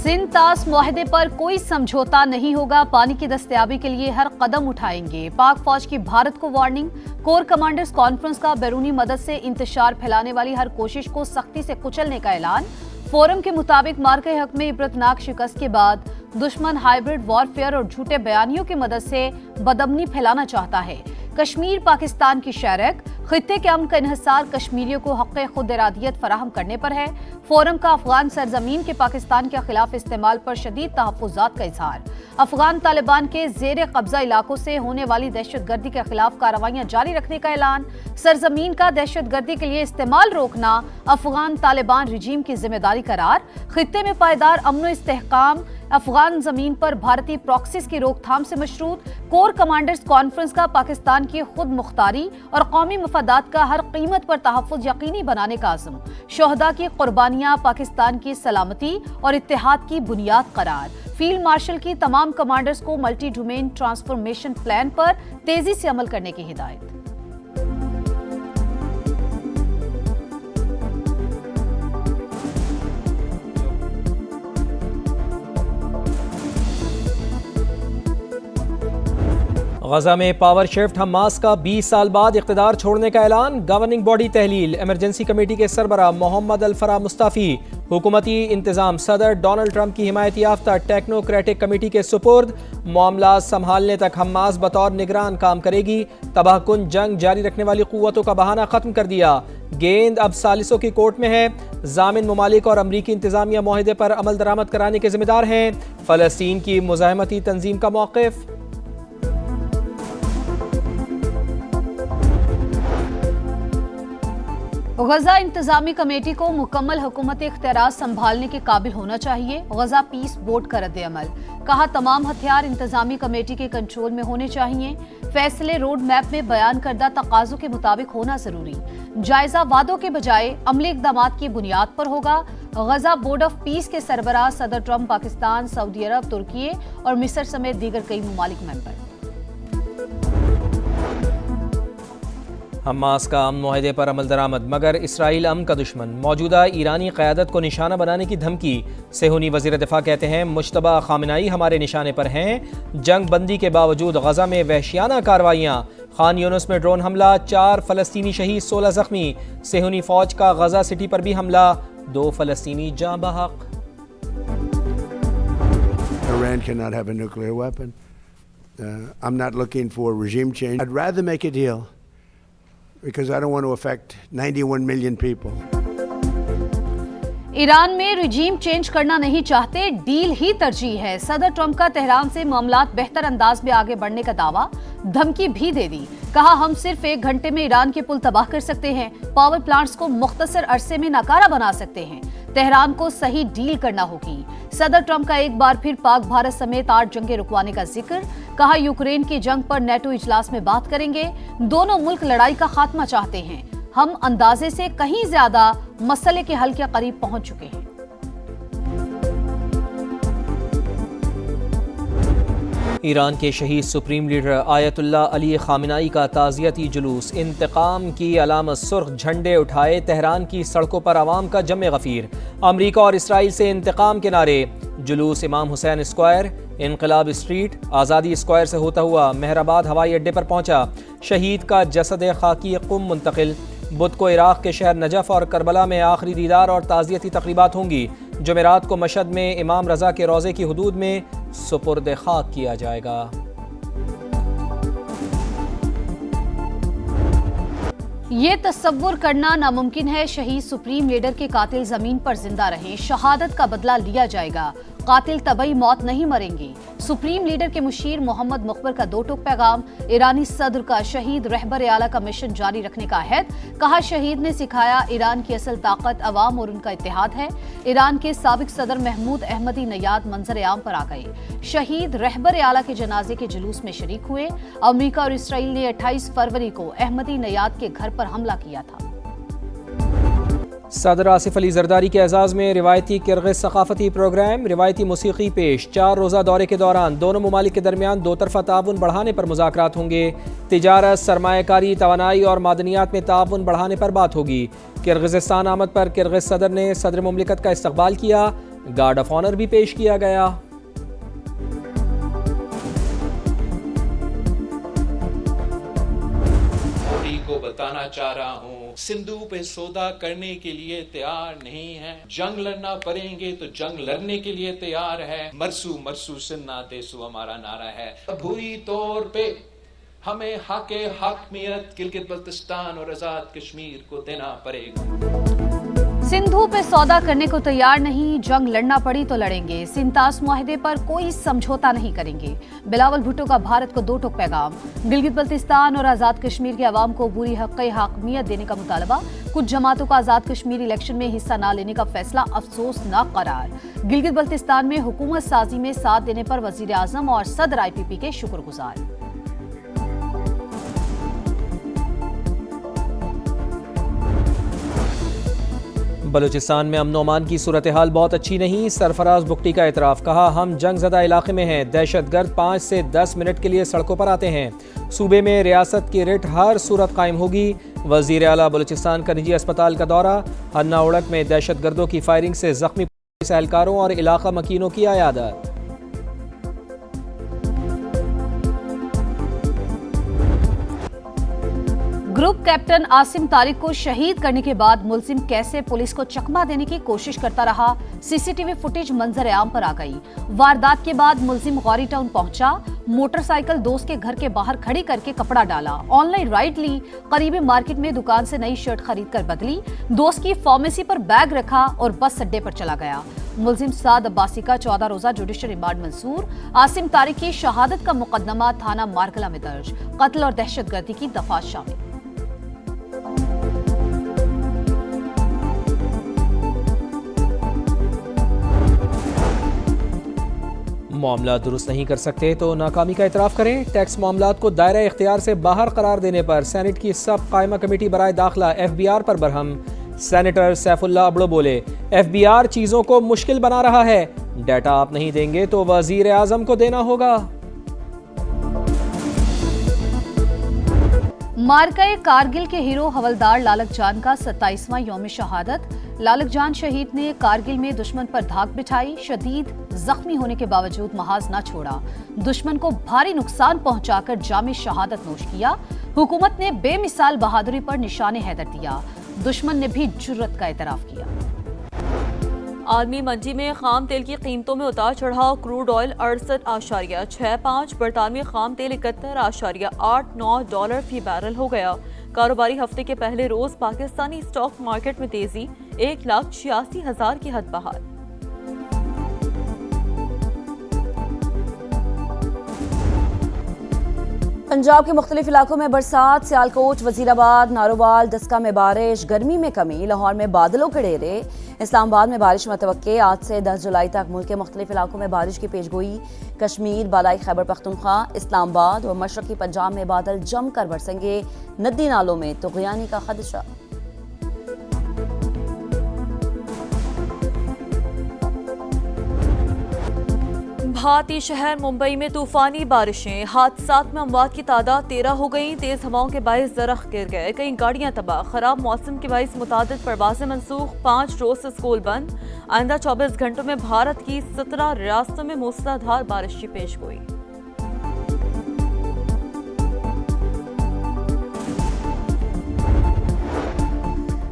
सिंध तास मुआहदे पर कोई समझौता नहीं होगा, पानी की दस्तयाबी के लिए हर कदम उठाएंगे। पाक फौज की भारत को वार्निंग, कोर कमांडर्स कॉन्फ्रेंस का बैरूनी मदद से इंतशार फैलाने वाली हर कोशिश को सख्ती से कुचलने का ऐलान। फोरम के मुताबिक मार्के हक में इबरतनाक शिकस्त के बाद दुश्मन हाइब्रिड वॉरफेयर और झूठे बयानियों की मदद से बदअमनी फैलाना चाहता है। कश्मीर पाकिस्तान की शरक, खित्ते के अमन का इन्हिसार कश्मीरियों को हक़ खुद इरादियत फराहम करने पर है। फोरम का अफगान सरजमीन के पाकिस्तान के खिलाफ इस्तेमाल पर शदीद तहफ़्फ़ुज़ात का इजहार। अफगान तालिबान के ज़ेर कब्जा इलाकों से होने वाली दहशतगर्दी के खिलाफ कार्रवाइयाँ जारी रखने का ऐलान। सरजमीन का दहशतगर्दी के लिए इस्तेमाल रोकना अफगान तालिबान रिजीम की जिम्मेदारी करार। खित्ते में पायदार अमन इस्तेहकाम, अफगान जमीन पर भारतीय प्रॉक्सीज की रोकथाम से मशरूत। कोर कमांडर्स कॉन्फ्रेंस का पाकिस्तान की खुद मुख्तारी और कौमी मफादात का हर कीमत पर तहफ़्फ़ुज़ यकीनी बनाने का आज़म। शोहदा की कुर्बानियां पाकिस्तान की सलामती और इत्तेहाद की बुनियाद करार। फील्ड मार्शल की तमाम कमांडर्स को मल्टी डोमेन ट्रांसफॉर्मेशन प्लान पर तेजी से अमल करने की हिदायत। गजा में पावर शिफ्ट, हमास का 20 साल बाद इख्तिदार छोड़ने का ऐलान। गवर्निंग बॉडी तहलील, इमरजेंसी कमेटी के सरबराह मोहम्मद अल-फराह मुस्ताफी। हुकूमती इंतजाम सदर डोनाल्ड ट्रंप की हिमायत याफ्ता टेक्नोक्रेटिक कमेटी के सुपुर्द। मामला संभालने तक हमास बतौर निगरान काम करेगी। तबाहकुन जंग जारी रखने वाली कुव्वतों का बहाना खत्म कर दिया। गेंद अब सालिसों की कोर्ट में है। जामिन ममालिक और अमरीकी इंतजामिया मुआहदे पर अमल दरामद कराने के जिम्मेदार हैं। फलस्तीन की मुज़ाहमती तंजीम का मौक़िफ़। गजा इंतजामी कमेटी को मुकम्मल हुकूमत इख्तियार संभालने के काबिल होना चाहिए। गजा पीस बोर्ड का रद्द-ए-अमल, कहा तमाम हथियार इंतजामी कमेटी के कंट्रोल में होने चाहिए। फैसले रोड मैप में बयान करदा तकाज़ों के मुताबिक होना जरूरी। जायजा वादों के बजाय अमली इक़दामात की बुनियाद पर होगा। गजा बोर्ड ऑफ पीस के सरबराह सदर ट्रंप पाकिस्तान, सऊदी अरब, तुर्की और मिस्र समेत दीगर कई ममालिक मेंबर। हमास का अमन मुआहदे पर अमल दरामद, मगर इसराइल अमन का दुश्मन। मौजूदा ईरानी क़यादत को निशाना बनाने की धमकी। सेहूनी वज़ीर दिफ़ा कहते हैं मुश्तबा ख़ामेनेई हमारे निशाने पर हैं। जंग बंदी के बावजूद गजा में वहशियाना कार्रवाइयाँ। खान यूनुस में ड्रोन हमला, 4 फ़लस्तीनी शहीद, 16 ज़ख्मी। सेहूनी फ़ौज का गजा सिटी पर भी हमला, 2 फ़लस्तीनी जाँ बहक। Iran cannot have a nuclear weapon. I'm not looking for regime change. I'd rather make a deal because I don't want to affect 91 million people. Iran में रिजीम चेंज करना नहीं चाहते, डील ही तरजीह है। सदर ट्रंप का तेहरान से मामलात बेहतर अंदाज में आगे बढ़ने का दावा, धमकी भी दे दी। कहा हम सिर्फ 1 घंटे में ईरान के पुल तबाह कर सकते हैं, पावर प्लांट्स को मुख्तसर अरसे में नाकारा बना सकते हैं। तेहरान को सही डील करना होगी। सदर ट्रंप का एक बार फिर पाक भारत समेत 8 जंगें रुकवाने का जिक्र। कहा यूक्रेन की जंग पर नेटो इजलास में बात करेंगे। दोनों मुल्क लड़ाई का खात्मा चाहते हैं। हम अंदाजे से कहीं ज्यादा मसले के हल के करीब पहुंच चुके हैं। ईरान के शहीद supreme leader Ayatollah Ali Khamenei का ताज़ियती जुलूस। इंतकाम की अलामत सुर्ख झंडे उठाए तेहरान की सड़कों पर आवाम का जम गफ़ीर। अमरीका और इसराइल से इंतकाम के नारे। जुलूस इमाम हुसैन स्क्वायर, इनकलाब स्ट्रीट, आज़ादी स्क्वायर से होता हुआ मेहराबाद हवाई अड्डे पर पहुंचा। शहीद का जसद खाकी कुम मुंतकिल। बुध को इराक़ के शहर नजफ़ और करबला में आखिरी दीदार और ताज़ियती तक़रीबात होंगी। जुमेरात को मशहद में इमाम रज़ा के रोज़े की हुदूद में सुपुर्द खाक किया जाएगा। ये तस्वुर करना नामुमकिन है, शहीद सुप्रीम लीडर के कातिल जमीन पर जिंदा रहे, शहादत का बदला लिया जाएगा। कातिल तबई मौत नहीं मरेंगे। सुप्रीम लीडर के मुशीर मोहम्मद मुखबर का 2 टूक पैगाम। ईरानी सदर का शहीद रहबर आला का मिशन जारी रखने का अहद। कहा शहीद ने सिखाया ईरान की असल ताकत अवाम और उनका इत्तेहाद है। ईरान के साबिक सदर महमूद अहमदी नयाद मंजर आम पर आ गए। शहीद रहबर आला के जनाजे के जुलूस में शरीक हुए। अमेरिका और इसराइल ने 28 फरवरी को अहमदी नयाद के घर पर हमला किया था। सदर आसिफ अली जरदारी के एजाज़ में रिवायती किर्गिज़ सकाफती प्रोग्राम, रिवायती मूसीकी पेश। 4 रोज़ा दौरे के दौरान दोनों ममालिक के दरमियान 2 तरफ़ा ताउन बढ़ाने पर मुज़ाकरात होंगे। तिजारत, सरमायाकारी, तवानाई और मादनियात में ताउन बढ़ाने पर बात होगी। किर्गिज़स्तान आमद पर किर्गिज़ सदर ने सदर मुमलिकत का इस्तकबाल किया। गार्ड ऑफ ऑनर भी पेश किया गया। को बताना चाह रहा हूँ, सिंधु पे सौदा करने के लिए तैयार नहीं है। जंग लड़ना पड़ेंगे तो जंग लड़ने के लिए तैयार है। मरसू मरसू सिन्ना देसू हमारा नारा है। बुरी तौर पे हमें हक़े हकमियत गिलगित बल्तिस्तान और आजाद कश्मीर को देना पड़ेगा। सिंधु पे सौदा करने को तैयार नहीं, जंग लड़ना पड़ी तो लड़ेंगे। सिंतास मुआहदे पर कोई समझौता नहीं करेंगे। बिलावल भुट्टो का भारत को दो टोक पैगाम। गिलगित बल्तिस्तान और आजाद कश्मीर के अवाम को बुरी हक़े हकमियत देने का मुतालबा। कुछ जमातों का आजाद कश्मीर इलेक्शन में हिस्सा न लेने का फैसला अफसोसनाक करार। गिलगित बल्तिस्तान में हुकूमत साजी में साथ देने पर वजीर आजम और सदर IPP के शुक्रगुजार। बलूचिस्तान में अमन अमान की सूरत हाल बहुत अच्छी नहीं। सरफराज बुगटी का एतराफ़, कहा हम जंग ज़दा इलाके में हैं। दहशतगर्द 5 से 10 मिनट के लिए सड़कों पर आते हैं। सूबे में रियासत की रिट हर सूरत कायम होगी। वज़ीर आला बलूचिस्तान का निजी अस्पताल का दौरा। हन्ना उड़क में दहशतगर्दों की फायरिंग से जख्मी पुलिस एहलकारों और इलाका मकीनों की आयादत। ग्रुप कैप्टन आसिम तारिक को शहीद करने के बाद मुलजिम कैसे पुलिस को चकमा देने की कोशिश करता रहा, CCTV फुटेज मंजर आम पर आ गई। वारदात के बाद मुलजिम गौरी टाउन पहुंचा, मोटरसाइकिल दोस्त के घर के बाहर खड़ी करके कपड़ा डाला, ऑनलाइन राइड ली, करीबी मार्केट में दुकान से नई शर्ट खरीद कर बदली, दोस्त की फार्मेसी पर बैग रखा और बस अड्डे पर चला गया। मुलजिम साद अब्बासी का 14 रोजा जुडिशल रिमांड मंसूर। आसिम तारिक की शहादत का मुकदमा थाना मारकला में दर्ज। कत्ल और दहशतगर्दी की दफा शामिल। मामला दुरुस्त नहीं कर सकते तो नाकामी का एतराफ़ करें। टैक्स मामलात को दायरा इख्तियार से बाहर करार देने पर सेनेट की सब कायमा कमेटी बराए दाखिला FBR पर बरहम। सेनेटर सैफुल्लाह अबड़ो बोले, FBR चीज़ों को मुश्किल बना रहा है। डाटा आप नहीं देंगे तो वज़ीर आज़म को देना होगा। मार्का कारगिल के हीरो हवलदार लालक जान का 27वां यौम शहादत। लालक जान शहीद ने कारगिल में दुश्मन पर धाक बिठाई, शदीद जख्मी होने के बावजूद महाज न छोड़ा, दुश्मन को भारी नुकसान पहुंचाकर जामे शहादत नोश किया। हुकूमत ने बेमिसाल बहादुरी पर निशाने हैदर दिया, दुश्मन ने भी जुर्रत का एतराफ किया। आलमी मंडी में खाम तेल की कीमतों में उतार चढ़ाव। क्रूड ऑयल 68.65, बरतानवी खाम तेल 71.89 डॉलर फी बैरल हो गया। कारोबारी हफ्ते के पहले रोज पाकिस्तानी स्टॉक मार्केट में तेजी, 1,86,000 की हद बहाल। पंजाब के मुख्तलिफ इलाकों में बरसात। सियालकोट, वजीराबाद, नारोवाल, डस्का में बारिश, गर्मी में कमी। लाहौर में बादलों के डेरे। इस्लामाबाद में बारिश मतवक्के। आज से 10 जुलाई तक मुल्क के मुख्तलिफ इलाकों में बारिश की पेशगोई। कश्मीर, बालाई खैबर पख्तूनख्वा, इस्लामाबाद और मशरकी पंजाब में बादल जमकर बरसेंगे। नदी नालों में तुग़यानी का खदशा। भारतीय शहर मुंबई में तूफानी बारिशें। हादसात में अमवात की तादाद 13 हो गई। तेज हवाओं के बायस दरख्त गिर गए, कई गाड़ियां तबाह। खराब मौसम के बायस मुतादिद परवाजें मनसूख। 5 रोज से स्कूल बंद। आइंदा 24 घंटों में भारत की 17 रियासतों में मूसलाधार बारिश की पेशगोई।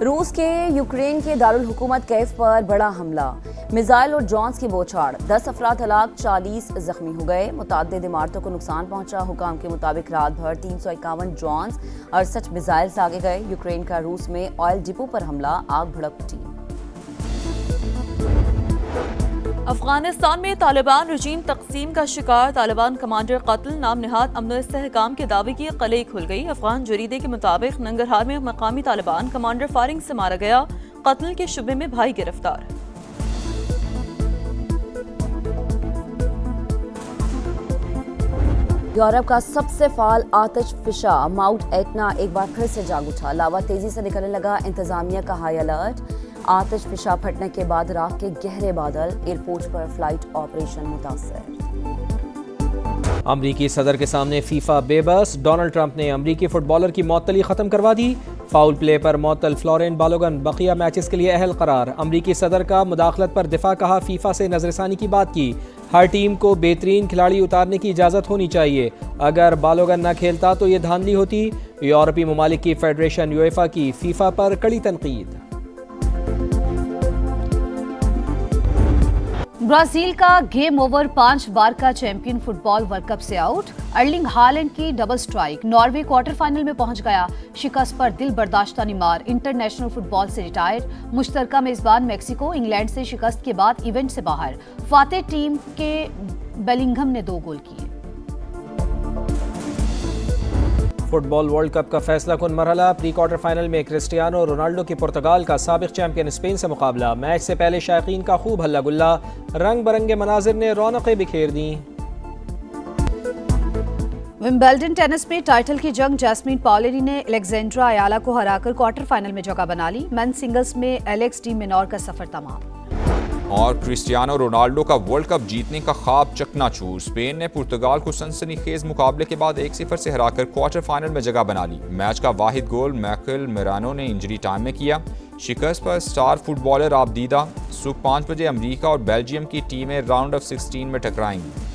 रूस के यूक्रेन के दारुल हुकूमत कैफ पर बड़ा हमला। मिसाइल और ड्रोन्स की बौछार। 10 अफराद हलाक, 40 जख्मी हो गए। मुताद्दिद इमारतों को नुकसान पहुंचा। हुकाम के मुताबिक रात भर 351 ड्रोन्स, 68 मिसाइल आगे गए। यूक्रेन का रूस में ऑयल डिपो पर हमला, आग भड़क उठी। अफगानिस्तान में तालिबान रजीम तकसीम का शिकार। तालिबान कमांडर कत्ल, नाम निहाद अमन इस्तेहकाम के दावे की कलई खुल गई। अफगान जरीदे के मुताबिक नंगरहार में मकामी तालिबान कमांडर फायरिंग से मारा गया। कत्ल के शुबे में भाई गिरफ्तार। यूरोप का सबसे फाल आतिश फिशा माउंट एटना एक बार फिर से जाग उठा। लावा तेजी से निकलने लगा। इंतजामिया का हाई अलर्ट। आतिश फिशा फटने के बाद राख के गहरे बादल। एयरपोर्ट पर फ्लाइट ऑपरेशन मुतासर। अमरीकी सदर के सामने फीफा बेबस। डोनाल्ड ट्रंप ने अमरीकी फुटबॉलर की मौतली खत्म करवा दी। फाउल प्ले पर मअतल फ्लोरेंट बालोगन बकिया मैचेस के लिए अहल करार। अमरीकी सदर का मुदाखलत पर दिफा, कहा फीफा से नजरसानी की बात की। हर टीम को बेहतरीन खिलाड़ी उतारने की इजाज़त होनी चाहिए। अगर बालोगन न खेलता तो ये धांधली होती। यूरोपीय ममालिक की फेडरेशन यूएफा की फीफा पर कड़ी तनकीद। ब्राजील का गेम ओवर, 5 बार का चैंपियन फुटबॉल वर्ल्ड कप से आउट। अर्लिंग हालैंड की double strike, Norway quarter final में पहुंच गया। शिकस्त पर दिल बर्दाश्ता नेमार इंटरनेशनल फुटबॉल से रिटायर्ड। मुश्तरका मेजबान मैक्सिको इंग्लैंड से शिकस्त के बाद इवेंट से बाहर। फातेह टीम के बेलिंघम ने 2 गोल किए। फुटबॉल वर्ल्ड कप का फैसला कुन मरहला, प्री क्वार्टर फाइनल में क्रिस्टियानो रोनाल्डो की पुर्तगाल का साबिक चैंपियन स्पेन से मुकाबला। मैच से पहले शायकीन का खूब हल्ला गुल्ला, रंग बरंगे मनाजिर ने रौनकें बिखेर दी। विंबलडन टेनिस में टाइटल की जंग, जैस्मीन पाउलिनी ने अलेक्जेंड्रा अयाला को हराकर क्वार्टर फाइनल में जगह बना ली। मेन सिंगल्स में एलेक्स डी मिनोर का सफर तमाम। और क्रिस्टियानो रोनाल्डो का वर्ल्ड कप जीतने का ख्वाब चकनाचूर। स्पेन ने पुर्तगाल को सनसनीखेज मुकाबले के बाद 1-0 से हराकर क्वार्टर फाइनल में जगह बना ली। मैच का वाहिद गोल मैकल मेरानो ने इंजरी टाइम में किया। शिकस्त पर स्टार फुटबॉलर आबदीदा। सुबह 5 बजे अमेरिका और बेल्जियम की टीमें राउंड ऑफ 16 में टकराएंगी।